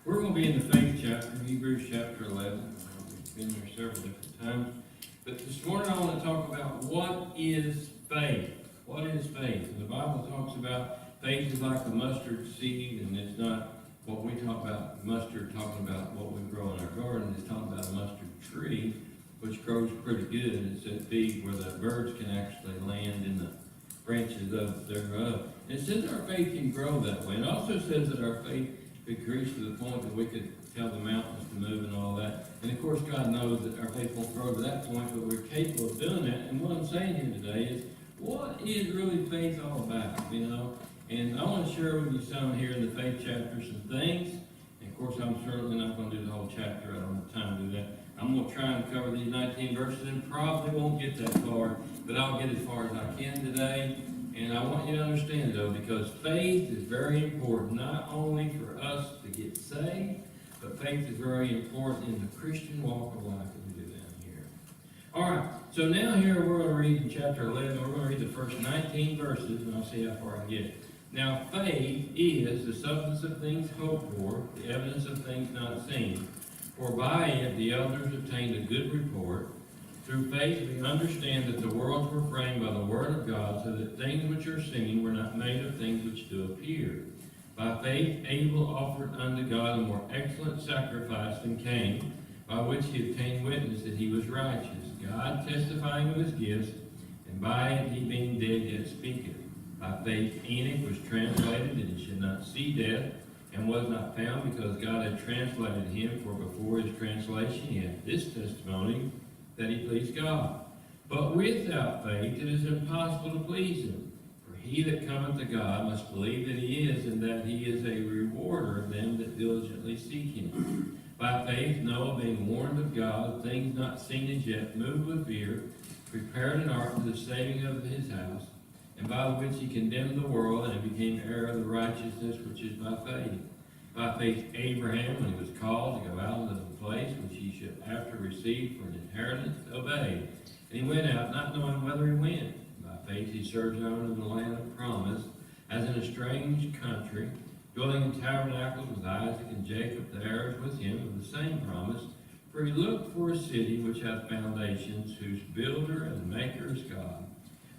We're going to be in the faith chapter, Hebrews chapter 11. We've been there several different times. But this morning I want to talk about what is faith. What is faith? And the Bible talks about faith is like a mustard seed, and it's not what we talk about mustard, talking about what we grow in our garden. It's talking about a mustard tree, which grows pretty good. It's at feet where the birds can actually land in the branches of thereof. And it says our faith can grow that way. It also says that our faith could increase to the point that we could tell the mountains to move and all that. And of course, God knows that our faith won't grow to that point, but we're capable of doing that. And what I'm saying here today is, what is really faith all about? And I want to share with you some here in the faith chapter some things. And of course, I'm certainly not going to do the whole chapter. I don't have time to do that. I'm going to try and cover these 19 verses and probably won't get that far, but I'll get as far as I can today. And I want you to understand, though, because faith is very important, not only for us to get saved, but faith is very important in the Christian walk of life that we do down here. All right, so now here we're going to read in chapter 11. We're going to read the first 19 verses, and I'll see how far I get. Now, faith is the substance of things hoped for, the evidence of things not seen. For by it the elders obtained a good report. Through faith we understand that the worlds were framed by the word of God, so that things which are seen were not made of things which do appear. By faith Abel offered unto God a more excellent sacrifice than Cain, by which he obtained witness that he was righteous, God testifying of his gifts, and by it he being dead yet speaketh. By faith Enoch was translated that he should not see death, and was not found, because God had translated him, for before his translation he had this testimony, that he pleased God. But without faith it is impossible to please him. For he that cometh to God must believe that he is, and that he is a rewarder of them that diligently seek him. By faith Noah, being warned of God of things not seen as yet, moved with fear, prepared an ark to the saving of his house, and by which he condemned the world, and became heir of the righteousness which is by faith. By faith Abraham, when he was called to go out into the place which he should after receive for an inheritance, obeyed. And he went out, not knowing whither he went. By faith he sojourned in the land of promise, as in a strange country, dwelling in tabernacles with Isaac and Jacob, the heirs with him of the same promise. For he looked for a city which hath foundations, whose builder and maker is God.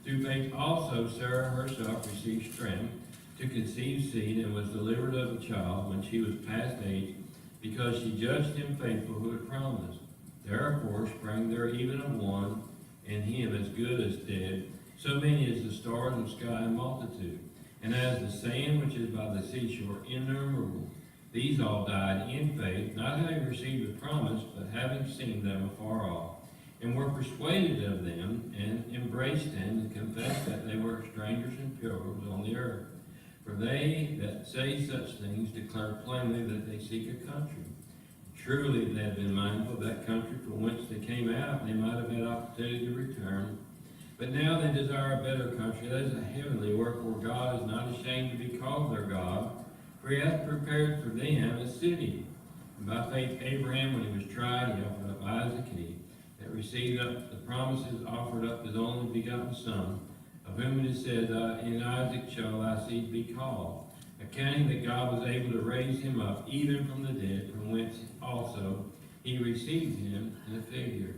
Through faith also Sarah herself received strength to conceive seed, and was delivered of a child when she was past age, because she judged him faithful who had promised. Therefore sprang there even of one, and him as good as dead, so many as the stars of sky in multitude, and as the sand which is by the seashore innumerable. These all died in faith, not having received the promise, but having seen them afar off, and were persuaded of them, and embraced them, and confessed that they were strangers and pilgrims on the earth. For they that say such things declare plainly that they seek a country. Truly, if they had been mindful of that country from whence they came out, they might have had opportunity to return. But now they desire a better country, that is a heavenly, wherefore God is not ashamed to be called their God, for he hath prepared for them a city. And by faith Abraham, when he was tried, he offered up Isaac, and he that received up the promises offered up his only begotten son, of whom it is said, in Isaac shall thy seed be called, accounting that God was able to raise him up even from the dead, from whence also he received him in a figure.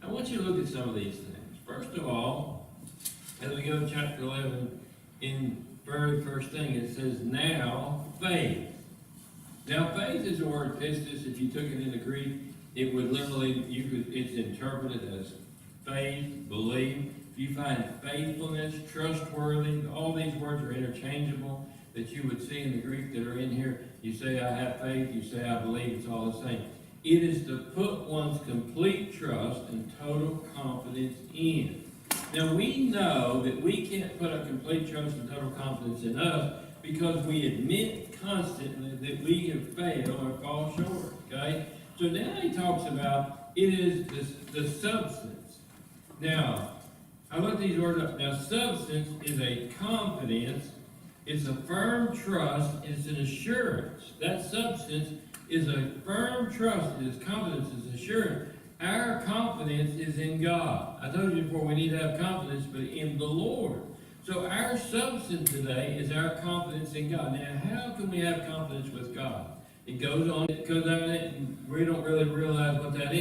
I want you to look at some of these things. First of all, as we go to chapter 11, in very first thing it says, now faith. Now faith is the word pistis. If you took it in the Greek, it would literally, it's interpreted as faith, belief. If you find faithfulness, trustworthy, all these words are interchangeable that you would see in the Greek that are in here. You say, I have faith. You say, I believe. It's all the same. It is to put one's complete trust and total confidence in. Now, we know that we can't put a complete trust and total confidence in us because we admit constantly that we have failed or fall short. Okay? So now he talks about it is the substance. Now, I looked these words up. Now, substance is a confidence, it's a firm trust, it's an assurance. That substance is a firm trust, it is confidence, it's assurance. Our confidence is in God. I told you before we need to have confidence, but in the Lord. So our substance today is our confidence in God. Now, how can we have confidence with God? It goes on, it goes out, and we don't really realize what that is.